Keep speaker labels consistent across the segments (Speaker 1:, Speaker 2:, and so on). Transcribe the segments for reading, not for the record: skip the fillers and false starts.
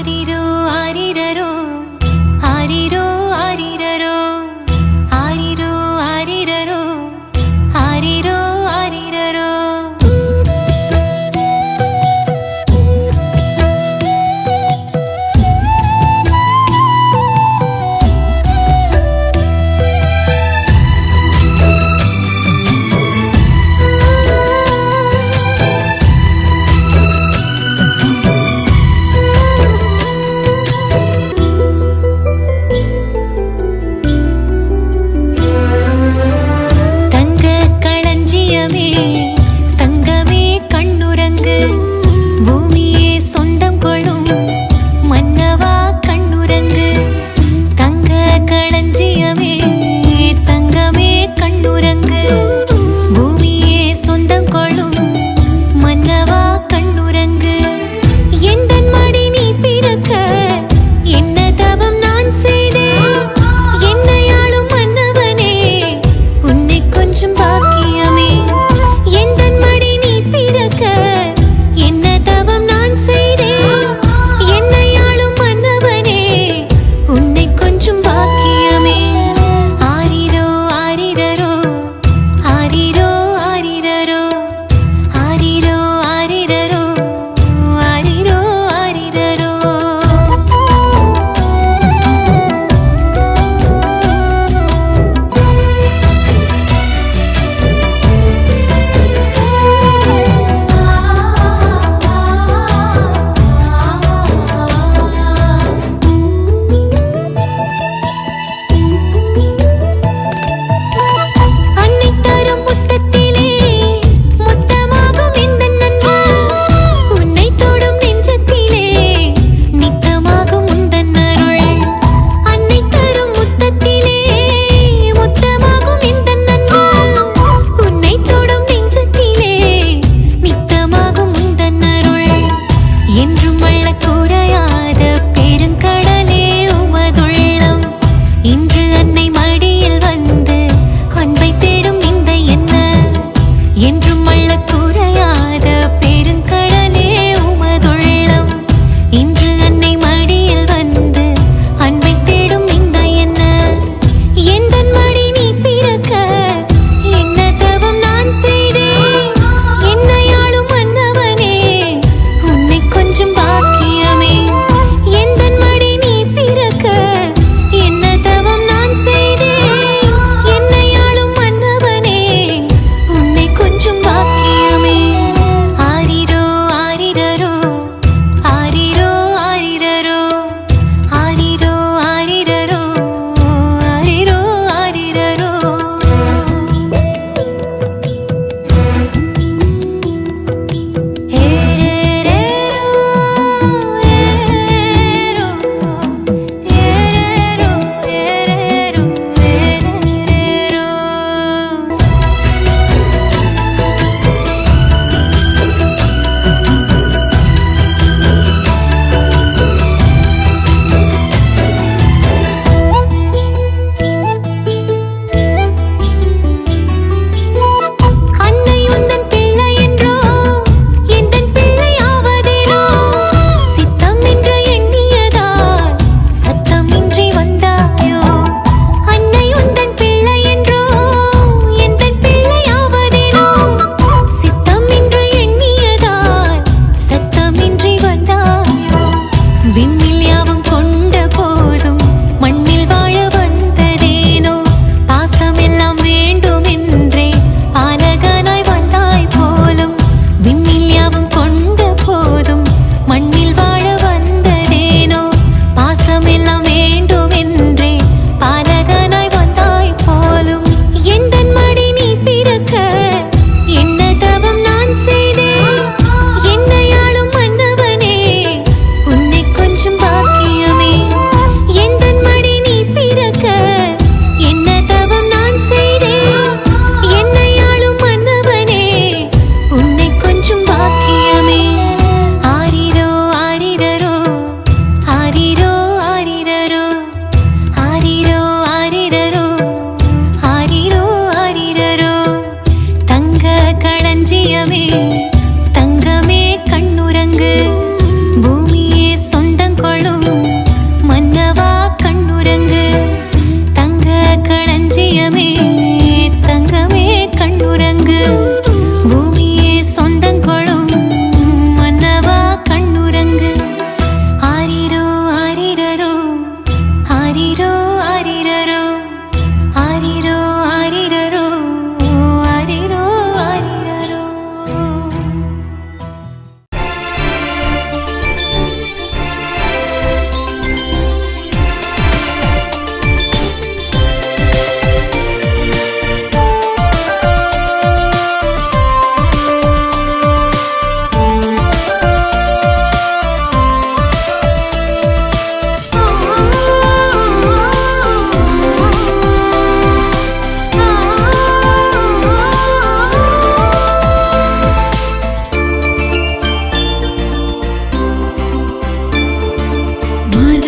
Speaker 1: ஆரிரோ ஆரிரரோ ஆரிரோ ஆரிரரோ ஆரிரோ ஆரிரரோ ஆரிரோ ஆரிரரோ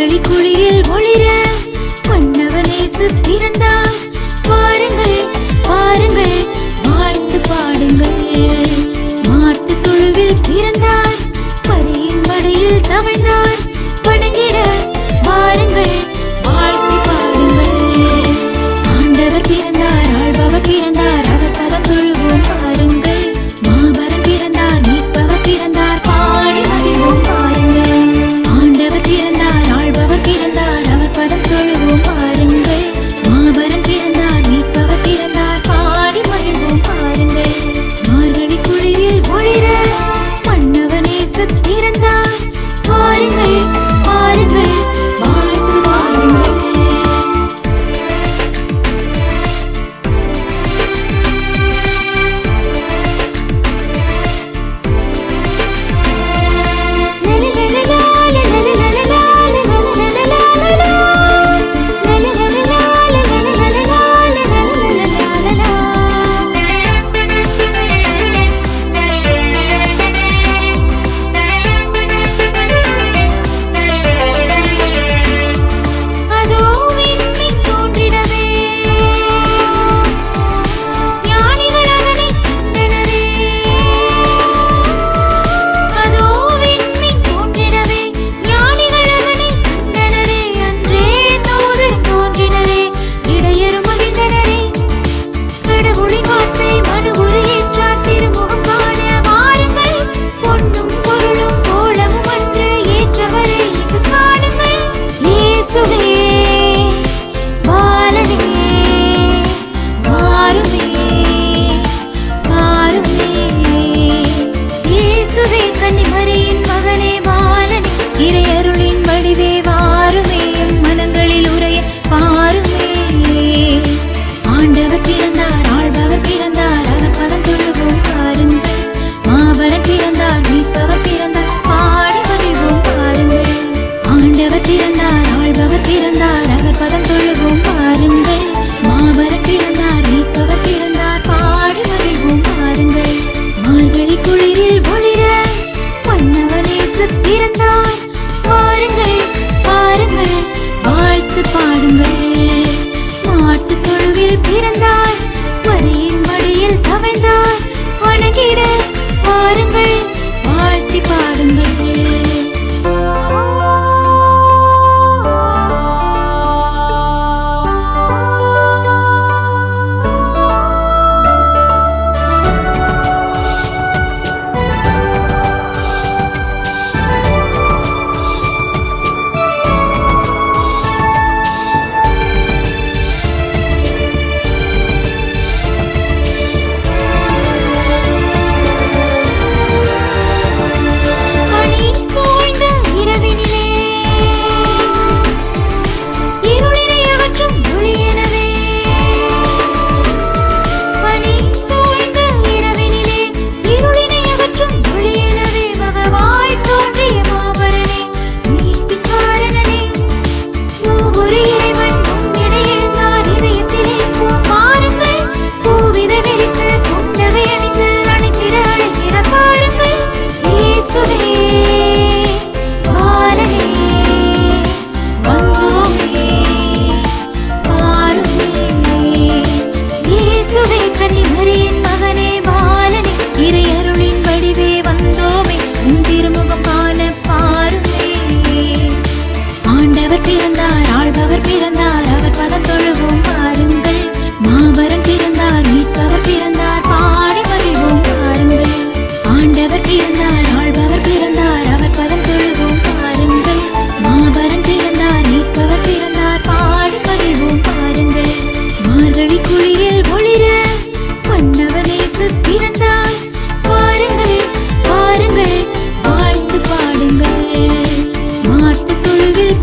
Speaker 1: மார்கழி குளிரில் ஒளிர மன்னவனேசு பிறந்தார். பாருங்கள் பாருங்கள் வாழ்த்து பாடுங்கள். மாட்டு தொழுவில் பிறந்தார், பரியின் மடையில் தவழ்ந்தார். வணங்கிட பாருங்கள் வாழ்த்து பாடுங்கள். ஆண்டவர் பிறந்தார், ஆள்பவர் பிறந்தார், அவர் பதம் தொழுவோம் பாருங்கள். மாபரம் பிறந்தார், மீட்பவர் பிறந்தார், பாடி மகிழ்வோம் பாருங்கள். ஆண்டவர் பிறந்தார், ஆள்பவர் பிறந்தார், அவர் பதம் தொழுவோம் பாருங்கள். மாபரம் பிறந்தார், மீட்பவர் பிறந்தார், பாடி மகிழ்வோம் பாருங்கள். மார்கழி குளிரில் ஒளிர மன்னவனேசு பிறந்தார். பாருங்கள் பாருங்கள் வாழ்த்து பாடுங்கள்.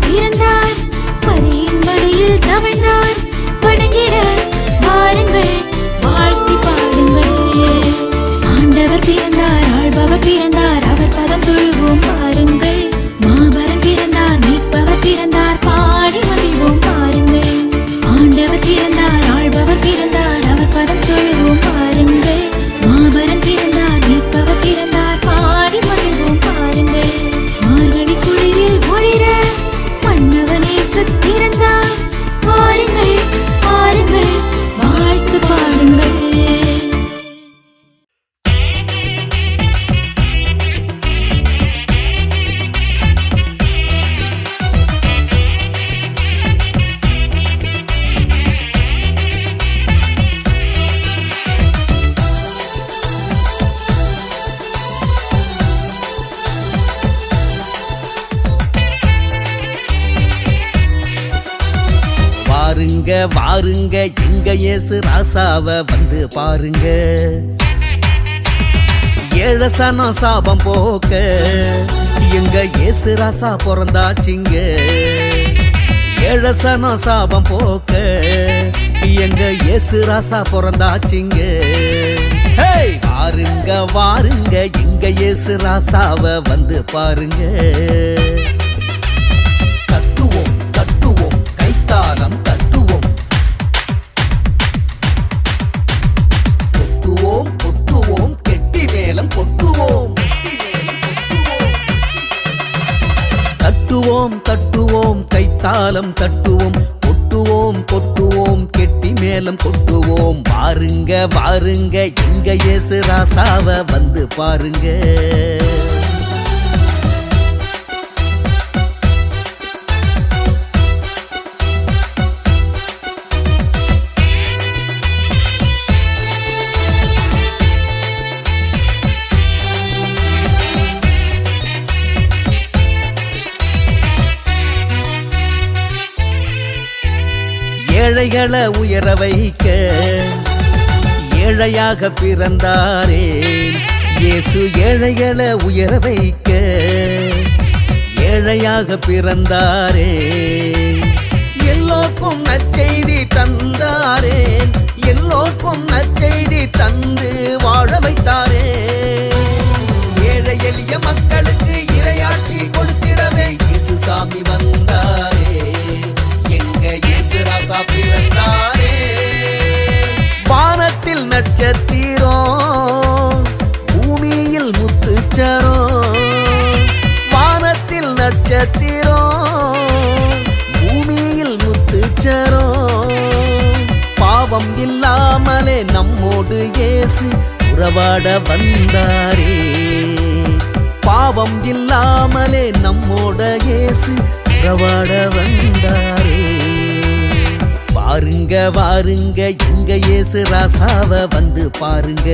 Speaker 1: பிறந்தார், பரியின் மடியில் தவழ்ந்தார். வணங்கிட வாருங்கள்
Speaker 2: வாருங்க வாருங்க எங்க இயேசு ராசாவ வந்து பாருங்க. ஏழசனம் சாபம் போக்க எங்க இயேசு ராசா பிறந்தாச்சிங்க. ஏழசனம் சாபம் போக்க எங்க இயேசு ராசா பிறந்தாச்சிங்க. வாருங்க வாருங்க எங்க இயேசு ராசாவ வந்து பாருங்க. தட்டுவோம் தட்டுவோம் கைத்தாளம் தட்டுவோம், கொட்டுவோம் கொட்டுவோம் கெட்டி மேளம் கொட்டுவோம். தட்டுவோம் தட்டுவோம் கைத்தாளம் தட்டுவோம், கொட்டுவோம் கொட்டுவோம் கெட்டி மேளம் கொட்டுவோம். வாருங்க வாருங்க எங்க இயேசு ராசாவ வந்து பாருங்க. ஏழைகளை உயர வைக்க ஏழையாக பிறந்தாரே இயேசு. ஏழைகளை உயர வைக்க ஏழையாக பிறந்தாரே. எல்லோருக்கும் நற்செய்தி தந்தாரே, எல்லோருக்கும் நற்செய்தி தந்து வாழ வைத்தாரே. ஏழை எளிய மக்களுக்கு இறையாட்சி கொடுத்திடவே இயேசு சாமி வந்தாரே. எங்க இயேசு ராசா பிறந்தாரே. வானத்தில் நட்சத்திரம், பூமியில் முத்துச்சரம். வானத்தில் நட்சத்திரம், பூமியில் முத்துச்சரம். பாவம் இல்லாமலே நம்மோடு இயேசு உறவாட வந்தாரே. பாவம் இல்லாமலே நம்மோட இயேசு உறவாட வந்தாரே. வாருங்க வாருங்க எங்க இயேசு ராசாவ வந்து பாருங்க.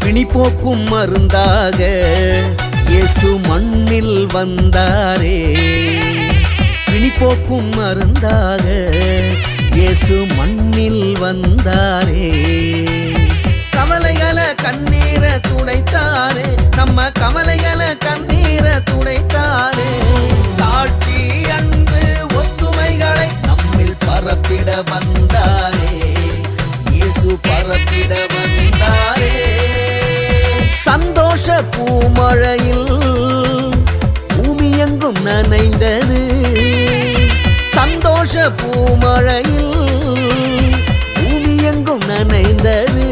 Speaker 2: பிணிப்போக்கும் மருந்தாக இயேசு மண்ணில் வந்தாரே. பிணிப்போக்கும் மருந்தாக இயேசு மண்ணில் வந்தாரே. கவலைகளை கண்ணீரை துடைத்தாரே, நம்ம கவலைகளை கண்ணீரை துடைத்தாரே. தாட்சி அன்பு ஒற்றுமைகளை நம்மில் பரப்பிட வந்தாரே. இயேசு பரப்பிட வந்தாரே. சந்தோஷ பூமழையில் பூமி எங்கும் நனைந்தது. சந்தோஷ பூமழையில் பூமி எங்கும் நனைந்தது.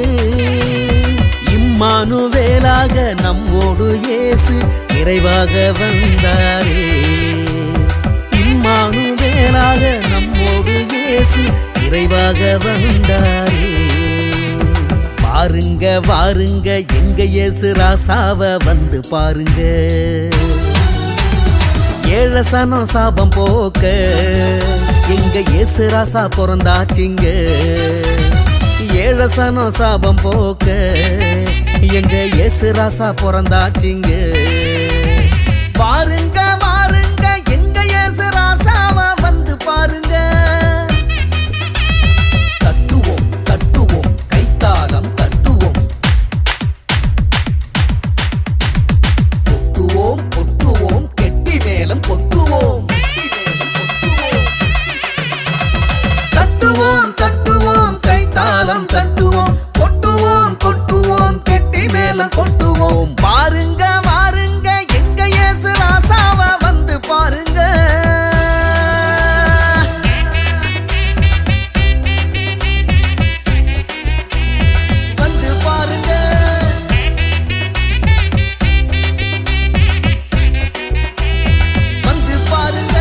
Speaker 2: இம்மானுவேலாக நம்மோடு இயேசு நிறைவாக வந்தாரே. இம்மானுவேலாக நம்மோடு இயேசு நிறைவாக வந்தாரே. வாருங்க வாருங்க எங்க இயேசு ராசாவ வந்து பாருங்க. ஏழசனம் சாபம் போக்க எங்க இயேசு ராசா பிறந்தாச்சிங்க. ஏழசனம் சாபம் போக்க எங்க இயேசு ராசா பிறந்தாச்சிங்க. வாருங்க வாருங்க எங்க இயேசு ராசாவ வந்து பாருங்க. தட்டுவோம் தட்டுவோம் கைத்தாளம் தட்டுவோம், கொட்டுவோம் கொட்டுவோம் கெட்டி மேளம் கொட்டுவோம். தட்டுவோம் தட்டுவோம் கைத்தாளம் தட்டுவோம், கொட்டுவோம் கொட்டுவோம் கெட்டி மேளம் கொட்டுவோம். பாருங்க வாருங்க எங்க இயேசு ராசாவ வந்து பாருங்க. வந்து பாருங்க. வந்து பாருங்க.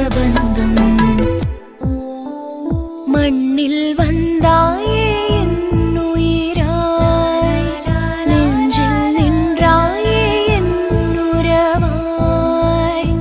Speaker 1: பந்தம் மண்ணில் வந்தாயே என் உயிராய் நெஞ்சில் நின்றாயே என் உறவாய்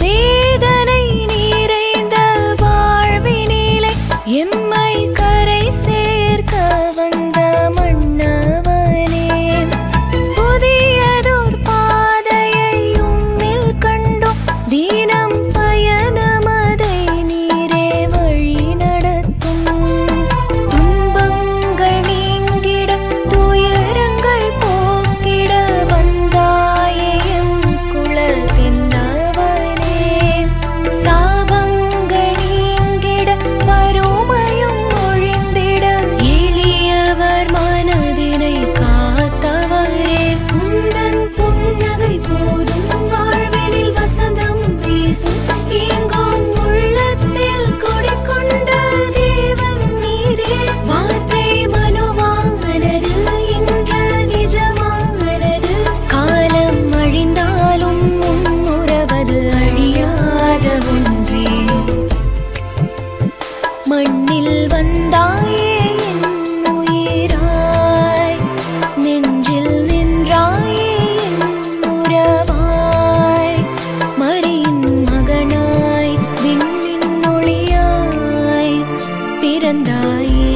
Speaker 1: வேதனை நிறைந்த வாழ்வினிலே எம்மை கரை சேர்க்க வந்த மன்னவனே புதியதோர் பாதையை உம்மில் கண்டோம் தினம் பயணமதை நீரே வழி நடத்தும் துன்பங்கள் நீங்கிட துயரங்கள் போக்கிட வந்தாயே எம் குலத்தின்னவனே சாபங்கள் நீங்கிட வறுமையும் ஒழிந்திட எளியவர் மனதினை காத்தவரே உந்தன் புன்னகை போதும் வாழ்வினில் வசந்தம் வீசும் எங்கும் உள்ளத்தில் குடிக்கொண்ட தேவன் நீரே வார்த்தை மனுவானது இன்று நிஜமானது காலம் அழிந்தாலும் உறவது அழியாத ஒன்றே மண்ணில் வந்தாயே என் உயிராய் நெஞ்சில் நின்றாயே என் உறவாய் மரியின் மகனாய் விண்ணின் ஒளியாய் பிறந்தாயே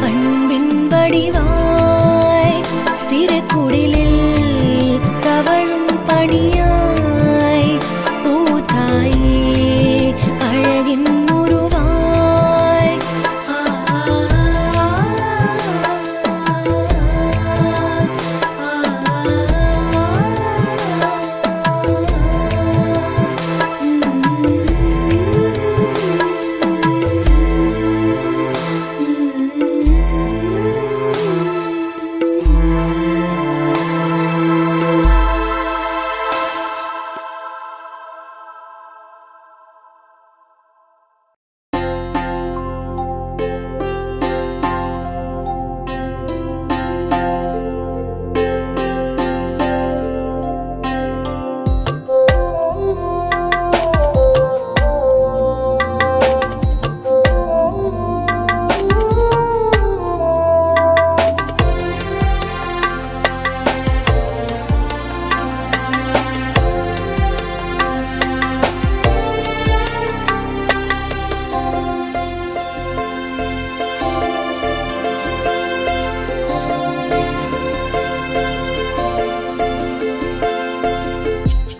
Speaker 1: அன்பின் வடிவாய் சிறு குடிலில் தவழும் பணியாய் பூத்தாயே அழகின் உருவாய்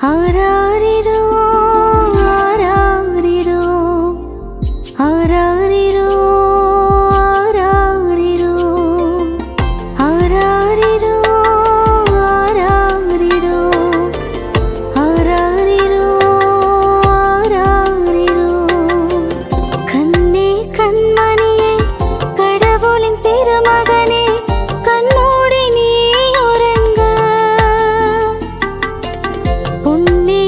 Speaker 1: ஆராரிரோ ஆராரிரோ ஆராரிரோ ஆராரிரோ ஆராரிரோ ஆராரிரோ ஆராரிரோ ஆராரிரோ கண்ணே கண்மணியே கடவுளின் திருமகனே கண்மூடி நீ உறங்க பொன்னே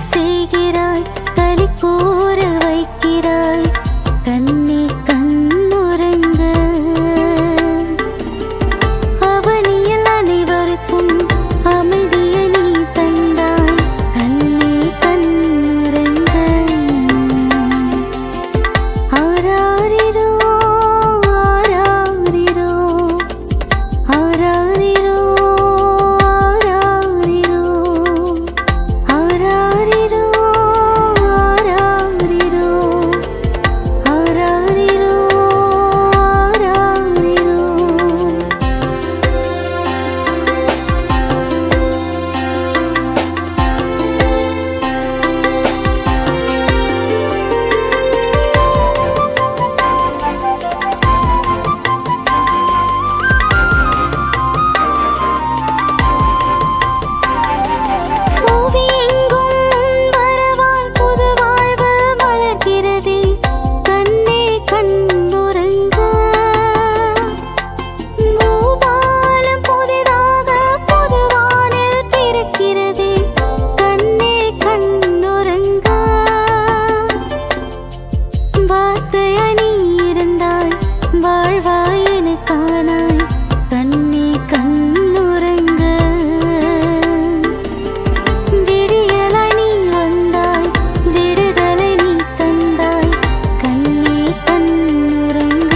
Speaker 1: செய்கிறாய், களி கூற வைக்கிறாய். கண்ணே கண்ணுறங்க, அவனியில் அனைவருக்கும் அமைதியை நீ தந்தாய். கண்ணே கண்ணுறங்க. ஆராரிரோ ஆராரிரோ ஆராரிரோ ஆராரிரோ ஆராரிரோ ஆராரிரோ ஆராரிரோ ஆராரிரோ. பூவி எங்கும் உன் வரவால் புது வாழ்வு மலர்கிறதே. கண்ணே கண்ணுறங்க, பூபாலம் புதிதாக புதுவானில் பிறக்கிறதே. கண்ணே கண்ணுறங்க. வார்த்தை அணி இருந்தாய், வாழ்வாய் என காணாய். கண்ணே கண்ணுறங்க. விடியலாய் நீ வந்தாய், விடுதலை நீ தந்தாய். கண்ணே கண்ணுறங்க.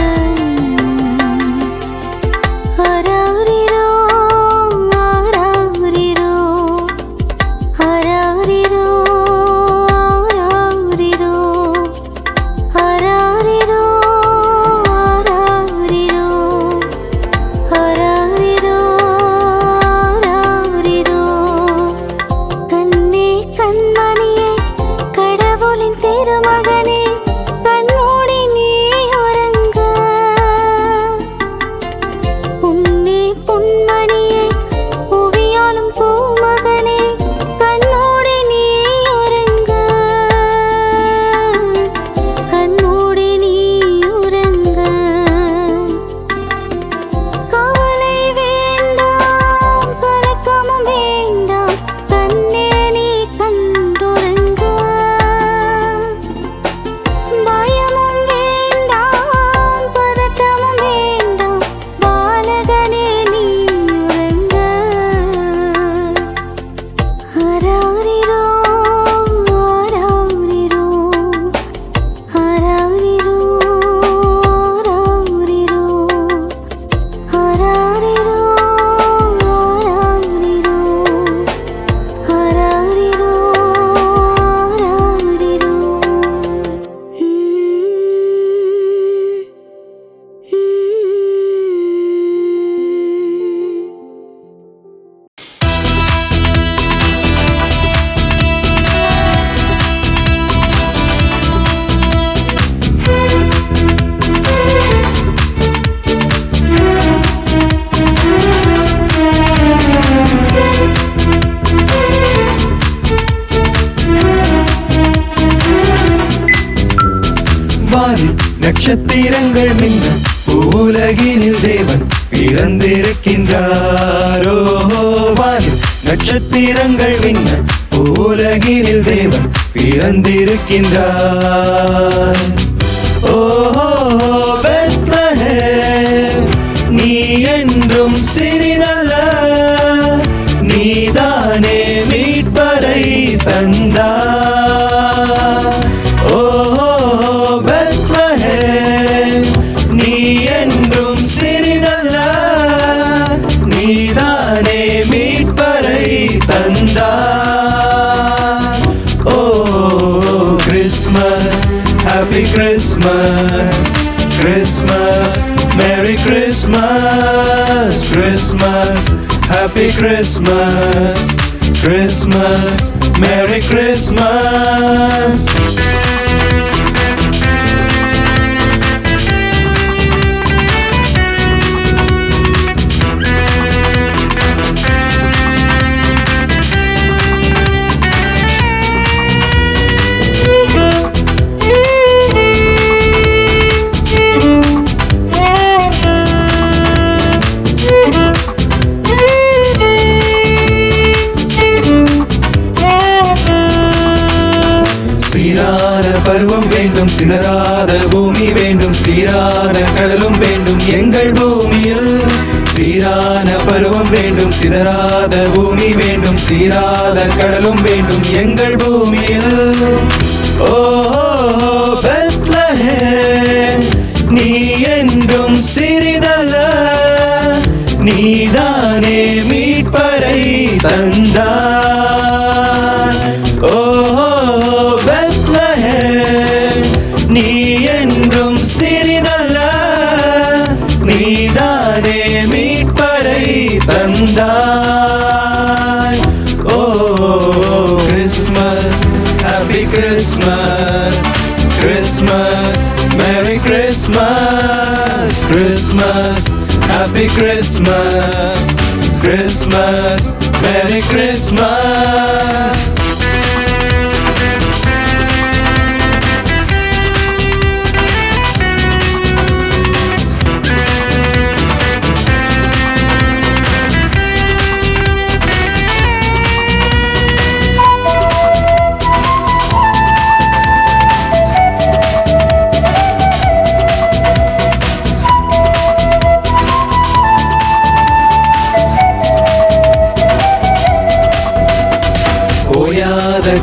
Speaker 1: ஆராரிரோ ஆராரிரோ ஆராரிரோ ஆராரிரோ ஆராரிரோ ஆராரிரோ ஆராரிரோ ஆராரிரோ. கண்ணே கண்மணியே, கடவுளின் திருமகனே, கண்மூடி நீ உறங்க. உன்னே பொன்மணியே, புவியாளும் பூமகனே, கண்மூடி நீ உறங்க. கண்மூடி நீ உறங்க. கவலை வேண்டாம், கலக்கமும் வேண்டாம். கண்ணே நீ கண்டுறங்க. பயமும் வேண்டாம், பதட்டமும் வேண்டாம். பாலகனே நீ உறங்க. ஆராரிரோ ஆராரிரோ ஆராரிரோ ஆராரிரோ ஆராரிரோ ஆராரிரோ ஆராரிரோ ஆராரிரோ.
Speaker 3: வானில் நட்சத்திரங்கள் மின்ன உலகினில் தேவன் பிறந்திருக்கின்றாரோ. வானில் நட்சத்திரங்கள் மின்ன உலகினில் தேவன் பிறந்திருக்கின்றார். ஓஹோ பெத்லஹேம், நீ என்றும் சிறிதல்ல, நீதானே மீட்பரை தந்தார். ஓஹோ பெத்லஹேம், நீ என்றும் சிறிதல்ல, நீதானே மீட்பரை தந்தார். ஓ Christmas, happy Christmas, Christmas, merry Christmas, Christmas, happy Christmas, Christmas, merry Christmas. பருவம் வேண்டும், சிதறாத பூமி வேண்டும், சீரான கடலும் வேண்டும் எங்கள் பூமியில். சீரான பருவம் வேண்டும், சிதறாத பூமி வேண்டும், சீராத கடலும் வேண்டும் எங்கள் பூமியில். ஓ பெத்லஹேம், நீ என்றும் சிறிதல்ல, நீதானே மீட்பரை தந்தாய். ஓ பெத்லஹேம், நீ என்றும் சிறிதல்ல, நீதானே மீட்பரை தந்தாய். ஓ Christmas, happy Christmas, Christmas, merry Christmas, Christmas, happy Christmas, Christmas, Merry Christmas.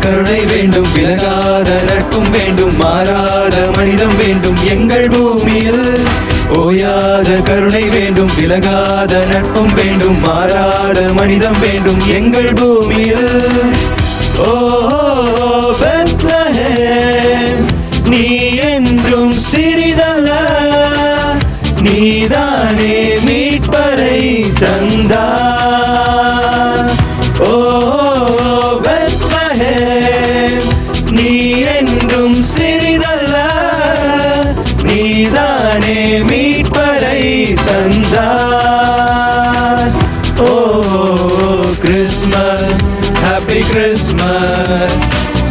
Speaker 3: கருணை வேண்டும், விலகாத நட்பும் வேண்டும், மாறாத மனிதம் வேண்டும் எங்கள் பூமியில். ஓயாத கருணை வேண்டும், விலகாத நட்பும் வேண்டும், மாறாத மனிதம் வேண்டும் எங்கள் பூமியில். ஓ பெத்லஹேம், நீ என்றும் சிறிதல்ல, நீதானே மீட்பரை தந்தாய். ஓ நீ என்றும் சிறிதல்ல, நீதானே மீட்பரை தந்தாய். ஓ Christmas, happy Christmas,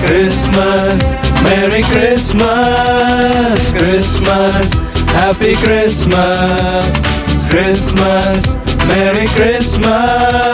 Speaker 3: Christmas, merry Christmas, Christmas, happy Christmas, Christmas, merry Christmas.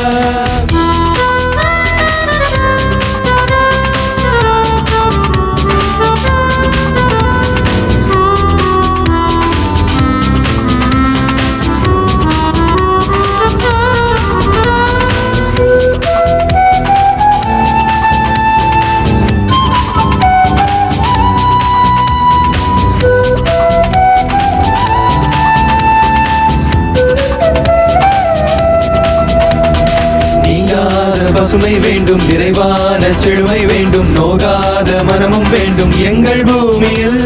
Speaker 3: பசுமை வேண்டும், நிறைவான செழுமை வேண்டும், நோகாத மனமும் வேண்டும் எங்கள் பூமியில்.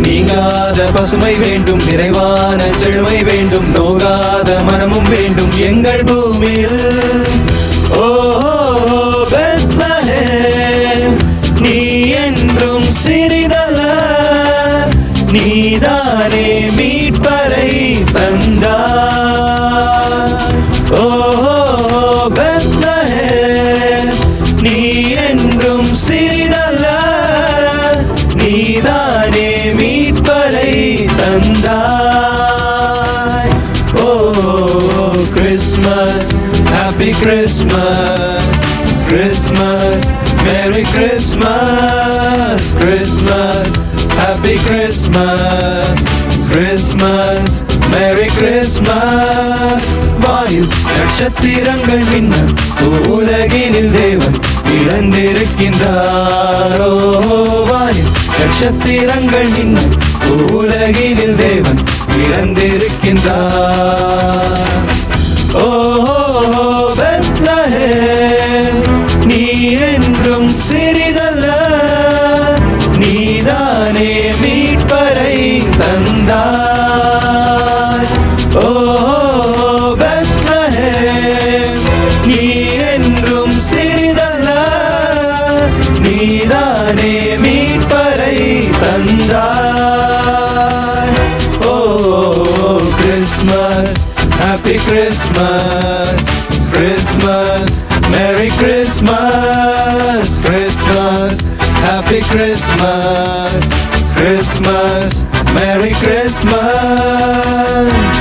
Speaker 3: நீங்காத பசுமை வேண்டும், நிறைவான செழுமை வேண்டும், நோகாத மனமும் வேண்டும் எங்கள் பூமியில். ஓ பெத்லஹேம், நீ என்றும் சிறிதல்ல, நீதானே மீட்பரை தந்தாய். ஓ பெத்லஹேம், நீ என்றும் சிறிதல்ல, நீதானே மீட்பரை தந்தாய். ஓ Christmas, happy Christmas, Christmas, merry Christmas, Christmas, happy Christmas, Christmas, merry Christmas. வாயில் நட்சத்திரங்கள் மின்ன, உலகினில் தேவன் பிறந்திருக்கின்றாரோ. வாயில் நட்சத்திரங்கள் மின்ன, உலகினில் தேவன் பிறந்திருக்கின்றார். ஓ பெத்லஹேம், நீ என்றும் சிறிதல்ல, நீதானே மீட்பரை தந்தாய். ஓ பெத்லஹேம், நீ என்றும் சிறிதல்ல, நீதானே மீட்பரை தந்தாய். ஓ Christmas, happy Christmas, Christmas, merry Christmas, Christmas, happy Christmas, Christmas, merry Christmas.